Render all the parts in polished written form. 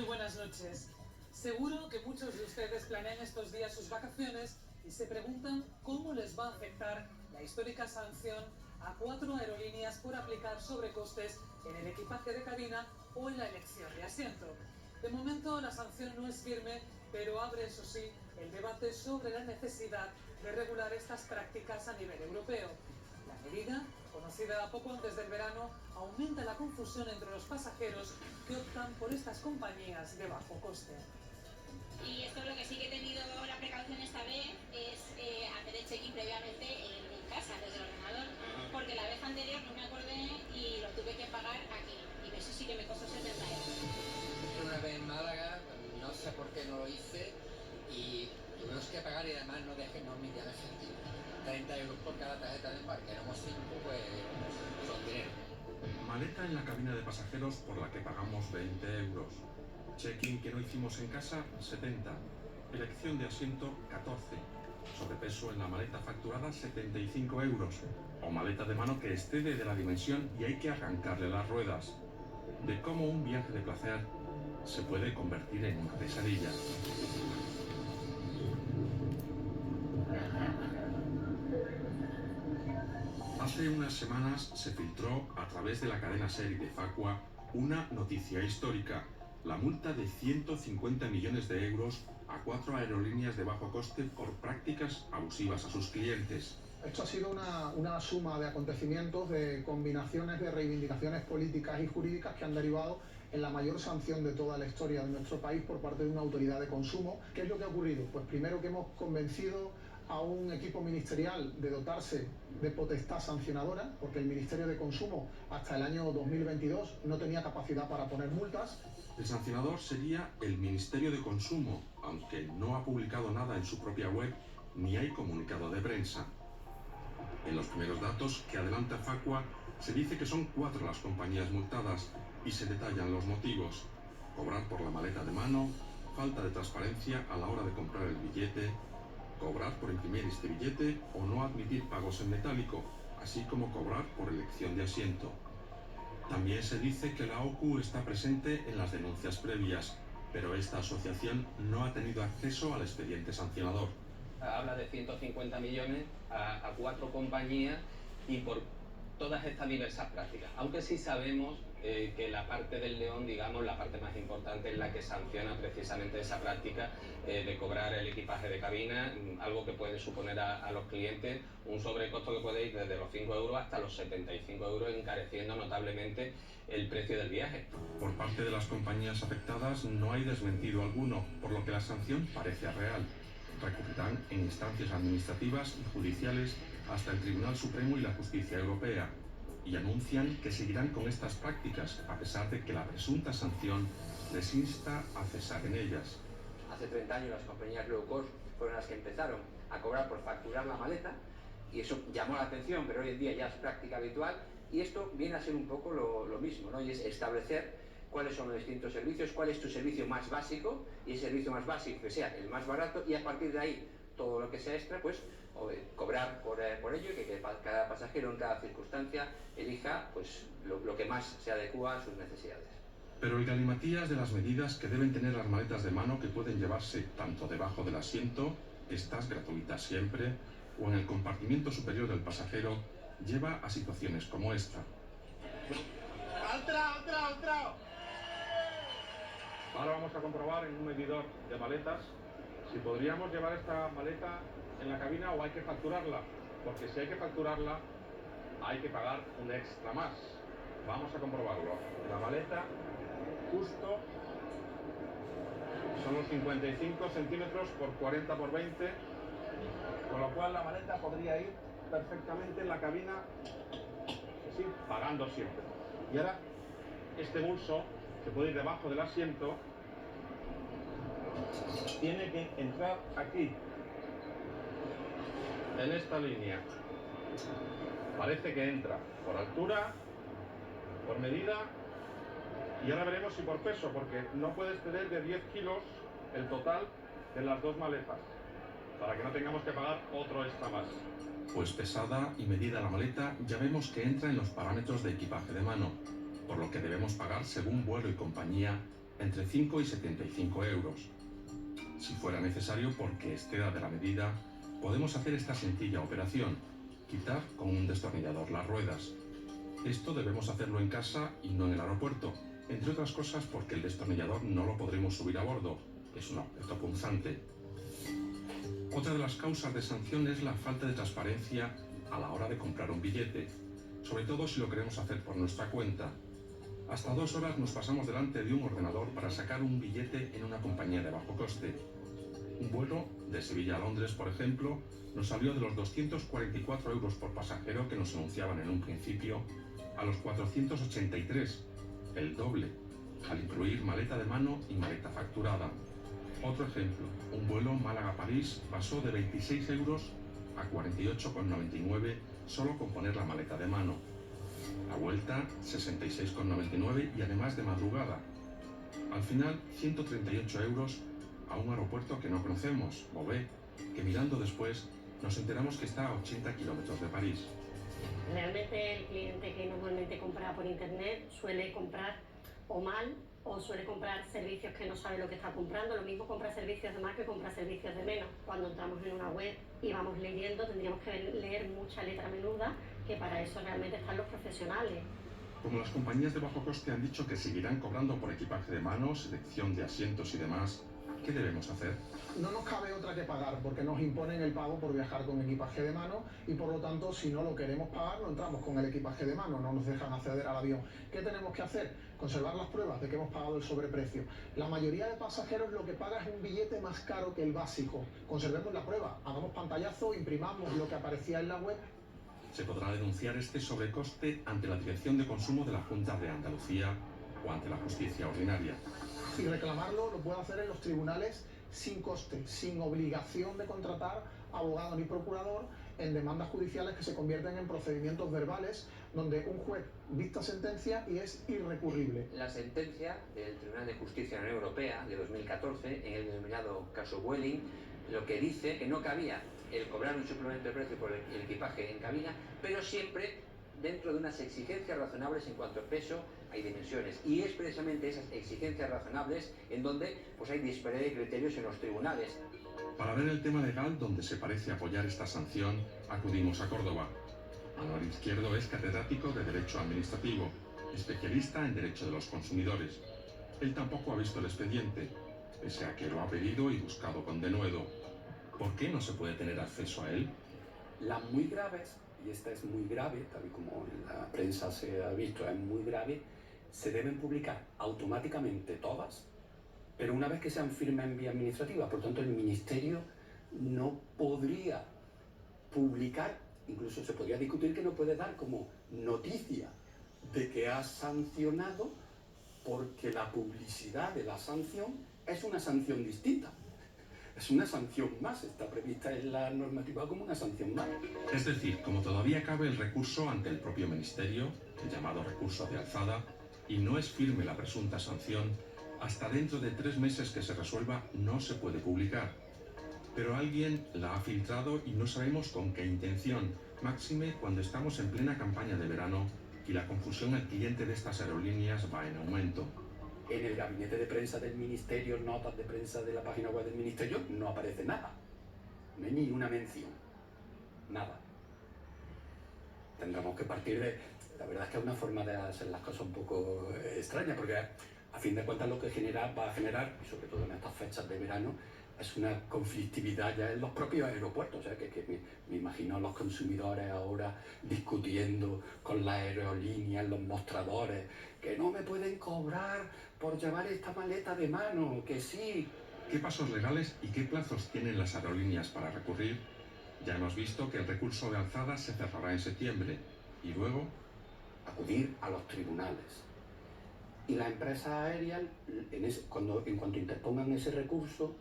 Muy buenas noches. Seguro que muchos de ustedes planean estos días sus vacaciones y se preguntan cómo les va a afectar la histórica sanción a 4 aerolíneas por aplicar sobrecostes en el equipaje de cabina o en la elección de asiento. De momento la sanción no es firme, pero abre, eso sí, el debate sobre la necesidad de regular estas prácticas a nivel europeo. La medida, conocida poco antes del verano, aumenta la confusión entre los pasajeros que optan por estas compañías de bajo coste. Y esto lo que sí que he tenido la precaución esta vez es hacer el check-in previamente en casa, desde el ordenador, porque la vez anterior no me acordé y lo tuve que pagar aquí, y eso sí que me costó 70 euros. Una vez en Málaga, no sé por qué no lo hice, y tuvimos que pagar y además no emitía efectivo. 30 euros por cada tarjeta de embarque, éramos 5, pues son dinero. Maleta en la cabina de pasajeros por la que pagamos 20 euros. Check-in que no hicimos en casa, 70. Elección de asiento, 14. Sobrepeso en la maleta facturada, 75 euros. O maleta de mano que excede de la dimensión y hay que arrancarle las ruedas. De cómo un viaje de placer se puede convertir en una pesadilla. Hace unas semanas se filtró a través de la cadena SER y de Facua una noticia histórica: la multa de 150 millones de euros a 4 aerolíneas de bajo coste por prácticas abusivas a sus clientes. Esto ha sido una suma de acontecimientos, de combinaciones de reivindicaciones políticas y jurídicas que han derivado en la mayor sanción de toda la historia de nuestro país por parte de una autoridad de consumo. ¿Qué es lo que ha ocurrido? Pues primero que hemos convencido a un equipo ministerial de dotarse de potestad sancionadora, porque el Ministerio de Consumo hasta el año 2022 no tenía capacidad para poner multas. El sancionador sería el Ministerio de Consumo, aunque no ha publicado nada en su propia web ni hay comunicado de prensa. En los primeros datos que adelanta Facua se dice que son 4 las compañías multadas y se detallan los motivos: cobrar por la maleta de mano, falta de transparencia a la hora de comprar el billete, cobrar por imprimir este billete o no admitir pagos en metálico, así como cobrar por elección de asiento. También se dice que la OCU está presente en las denuncias previas, pero esta asociación no ha tenido acceso al expediente sancionador. Habla de 150 millones a 4 compañías y por todas estas diversas prácticas, aunque sí sabemos que la parte del león, digamos, la parte más importante es la que sanciona precisamente esa práctica de cobrar el equipaje de cabina, algo que puede suponer a los clientes un sobrecosto que puede ir desde los 5 euros hasta los 75 euros, encareciendo notablemente el precio del viaje. Por parte de las compañías afectadas no hay desmentido alguno, por lo que la sanción parece real. Recurrirán en instancias administrativas y judiciales hasta el Tribunal Supremo y la Justicia Europea, y anuncian que seguirán con estas prácticas a pesar de que la presunta sanción les insta a cesar en ellas. Hace 30 años las compañías low cost fueron las que empezaron a cobrar por facturar la maleta y eso llamó la atención, pero hoy en día ya es práctica habitual y esto viene a ser un poco lo mismo, ¿no? Y es establecer cuáles son los distintos servicios, cuál es tu servicio más básico y el servicio más básico que sea el más barato y a partir de ahí todo lo que sea extra, pues cobrar por ello y que cada pasajero en cada circunstancia elija pues, lo que más se adecua a sus necesidades. Pero el galimatías de las medidas que deben tener las maletas de mano que pueden llevarse tanto debajo del asiento, estas gratuitas siempre, o en el compartimiento superior del pasajero, lleva a situaciones como esta. ¡Al Ahora vamos a comprobar en un medidor de maletas si podríamos llevar esta maleta en la cabina o hay que facturarla, porque si hay que facturarla hay que pagar un extra más. Vamos a comprobarlo. La maleta justo son los 55 centímetros por 40 por 20, con lo cual la maleta podría ir perfectamente en la cabina, sí, pagando siempre. Y ahora este bolso que puede ir debajo del asiento tiene que entrar aquí, en esta línea. Parece que entra por altura, por medida, y ahora veremos si por peso, porque no puede exceder de 10 kilos el total de las 2 maletas, para que no tengamos que pagar otro extra más. Pues pesada y medida la maleta, ya vemos que entra en los parámetros de equipaje de mano, por lo que debemos pagar según vuelo y compañía entre 5 y 75 euros. Si fuera necesario, porque exceda de la medida, podemos hacer esta sencilla operación, quitar con un destornillador las ruedas. Esto debemos hacerlo en casa y no en el aeropuerto, entre otras cosas porque el destornillador no lo podremos subir a bordo, es un objeto punzante. Otra de las causas de sanción es la falta de transparencia a la hora de comprar un billete, sobre todo si lo queremos hacer por nuestra cuenta. Hasta 2 horas nos pasamos delante de un ordenador para sacar un billete en una compañía de bajo coste. Un vuelo de Sevilla a Londres, por ejemplo, nos salió de los 244 euros por pasajero que nos anunciaban en un principio a los 483, el doble, al incluir maleta de mano y maleta facturada. Otro ejemplo, un vuelo Málaga-París pasó de 26 euros a 48,99 solo con poner la maleta de mano. La vuelta 66,99 y además de madrugada. Al final 138 euros a un aeropuerto que no conocemos, Beauvais, que mirando después nos enteramos que está a 80 kilómetros de París. Realmente el cliente que normalmente compra por internet suele comprar o mal o suele comprar servicios que no sabe lo que está comprando. Lo mismo compra servicios de más que compra servicios de menos. Cuando entramos en una web y vamos leyendo, tendríamos que leer mucha letra menuda, que para eso realmente están los profesionales. Como las compañías de bajo coste han dicho que seguirán cobrando por equipaje de mano, selección de asientos y demás, ¿qué debemos hacer? No nos cabe otra que pagar, porque nos imponen el pago por viajar con equipaje de mano y por lo tanto, si no lo queremos pagar, no entramos con el equipaje de mano, no nos dejan acceder al avión. ¿Qué tenemos que hacer? Conservar las pruebas de que hemos pagado el sobreprecio. La mayoría de pasajeros lo que paga es un billete más caro que el básico. Conservemos la prueba, hagamos pantallazo, imprimamos lo que aparecía en la web. Se podrá denunciar este sobrecoste ante la Dirección de Consumo de la Junta de Andalucía o ante la Justicia Ordinaria. Y reclamarlo lo puede hacer en los tribunales sin coste, sin obligación de contratar abogado ni procurador en demandas judiciales que se convierten en procedimientos verbales donde un juez dicta sentencia y es irrecurrible. La sentencia del Tribunal de Justicia de la Unión Europea de 2014, en el denominado caso Vueling, lo que dice que no cabía el cobrar un suplemento de precio por el equipaje en cabina, pero siempre dentro de unas exigencias razonables en cuanto a peso y dimensiones. Y es precisamente esas exigencias razonables en donde pues hay disparidad de criterios en los tribunales. Para ver el tema legal donde se parece apoyar esta sanción, acudimos a Córdoba. Manuel Izquierdo es catedrático de Derecho Administrativo, especialista en Derecho de los Consumidores. Él tampoco ha visto el expediente, pese a que lo ha pedido y buscado con denuedo. ¿Por qué no se puede tener acceso a él? Las muy graves, y esta es muy grave, tal y como en la prensa se ha visto, es muy grave, se deben publicar automáticamente todas, pero una vez que sean firmes en vía administrativa. Por tanto, el Ministerio no podría publicar, incluso se podría discutir que no puede dar como noticia de que ha sancionado, porque la publicidad de la sanción es una sanción distinta. Es una sanción más, está prevista en la normativa como una sanción más. Es decir, como todavía cabe el recurso ante el propio Ministerio, el llamado recurso de alzada, y no es firme la presunta sanción, hasta dentro de 3 meses que se resuelva no se puede publicar. Pero alguien la ha filtrado y no sabemos con qué intención, máxime cuando estamos en plena campaña de verano y la confusión al cliente de estas aerolíneas va en aumento. En el gabinete de prensa del Ministerio, notas de prensa de la página web del Ministerio, no aparece nada. No hay ni una mención. Nada. Tendremos que partir de... La verdad es que es una forma de hacer las cosas un poco extraña, porque a fin de cuentas lo que va a generar, y sobre todo en estas fechas de verano, es una conflictividad ya en los propios aeropuertos. O sea, que me imagino a los consumidores ahora discutiendo con las aerolíneas, los mostradores, que no me pueden cobrar por llevar esta maleta de mano, que sí. ¿Qué pasos legales y qué plazos tienen las aerolíneas para recurrir? Ya hemos visto que el recurso de alzada se cerrará en septiembre y luego acudir a los tribunales. Y las empresas aéreas, en cuanto interpongan ese recurso,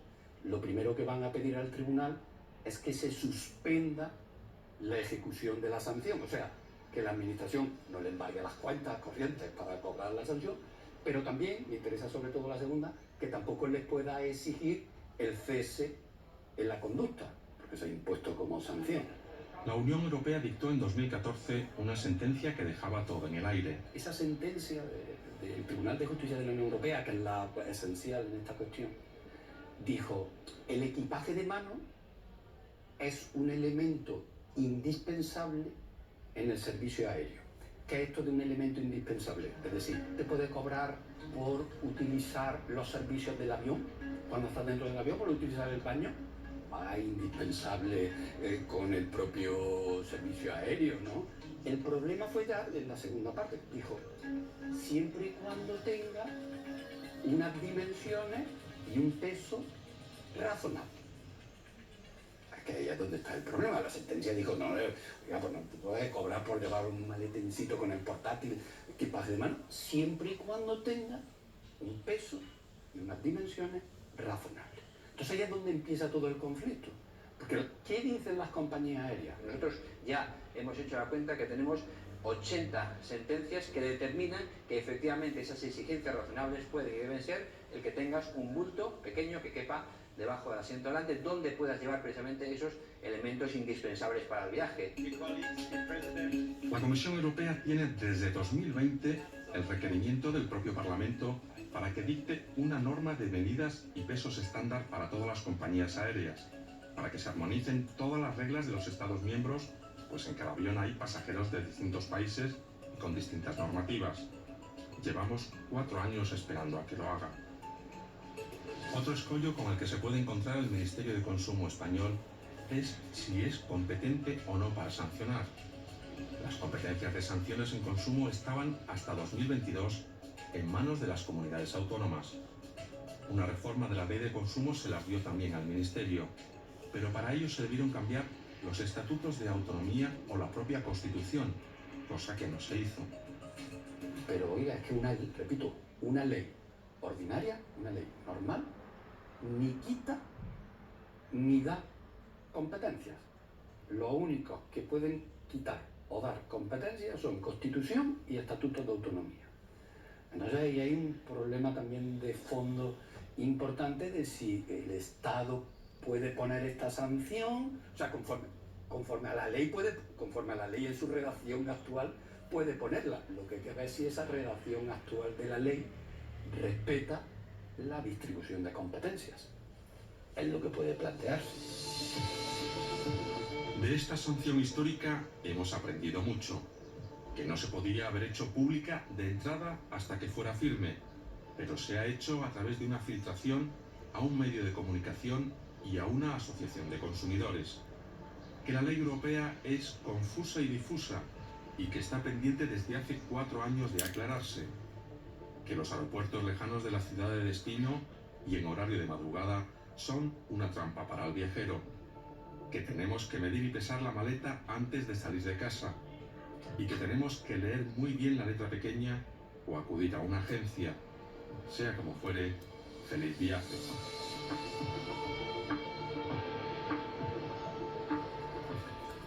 lo primero que van a pedir al tribunal es que se suspenda la ejecución de la sanción, o sea, que la administración no le embargue las cuentas corrientes para cobrar la sanción, pero también, me interesa sobre todo la segunda, que tampoco les pueda exigir el cese en la conducta, porque se ha impuesto como sanción. La Unión Europea dictó en 2014 una sentencia que dejaba todo en el aire. Esa sentencia del Tribunal de Justicia de la Unión Europea, que es la esencial en esta cuestión, dijo: el equipaje de mano es un elemento indispensable en el servicio aéreo. ¿Qué es esto de un elemento indispensable? Es decir, te puede cobrar por utilizar los servicios del avión, cuando estás dentro del avión, por utilizar el baño. Indispensable con el propio servicio aéreo, ¿no? El problema fue ya en la segunda parte. Dijo, siempre y cuando tenga unas dimensiones y un peso razonable. Es que ahí es donde está el problema. La sentencia dijo, no, oiga, pues no te puedes cobrar por llevar un maletincito con el portátil, equipaje de mano, siempre y cuando tenga un peso y unas dimensiones razonables. Entonces ahí es donde empieza todo el conflicto. Porque, ¿qué dicen las compañías aéreas? Nosotros ya hemos hecho la cuenta que tenemos 80 sentencias que determinan que efectivamente esas exigencias razonables pueden y deben ser el que tengas un bulto pequeño que quepa debajo del asiento delante, donde puedas llevar precisamente esos elementos indispensables para el viaje. La Comisión Europea tiene desde 2020 el requerimiento del propio Parlamento para que dicte una norma de medidas y pesos estándar para todas las compañías aéreas, para que se armonicen todas las reglas de los Estados miembros, pues en cada avión hay pasajeros de distintos países y con distintas normativas. Llevamos 4 años esperando a que lo haga. Otro escollo con el que se puede encontrar el Ministerio de Consumo español es si es competente o no para sancionar. Las competencias de sanciones en consumo estaban hasta 2022 en manos de las comunidades autónomas. Una reforma de la ley de consumo se las dio también al Ministerio, pero para ello se debieron cambiar los estatutos de autonomía o la propia Constitución, cosa que no se hizo. Pero oiga, es que una ley ordinaria, una ley normal, ni quita ni da competencias. Lo único que pueden quitar o dar competencias son Constitución y estatutos de autonomía. Entonces ahí hay un problema también de fondo importante de si el Estado puede poner esta sanción, o sea, conforme a la ley en su redacción actual puede ponerla. Lo que hay que ver es si esa redacción actual de la ley respeta la distribución de competencias. Es lo que puede plantearse. De esta sanción histórica hemos aprendido mucho, que no se podía haber hecho pública de entrada hasta que fuera firme, pero se ha hecho a través de una filtración a un medio de comunicación y a una asociación de consumidores, que la ley europea es confusa y difusa y que está pendiente desde hace 4 años de aclararse, que los aeropuertos lejanos de la ciudad de destino y en horario de madrugada son una trampa para el viajero, que tenemos que medir y pesar la maleta antes de salir de casa y que tenemos que leer muy bien la letra pequeña o acudir a una agencia. Sea como fuere, feliz viaje.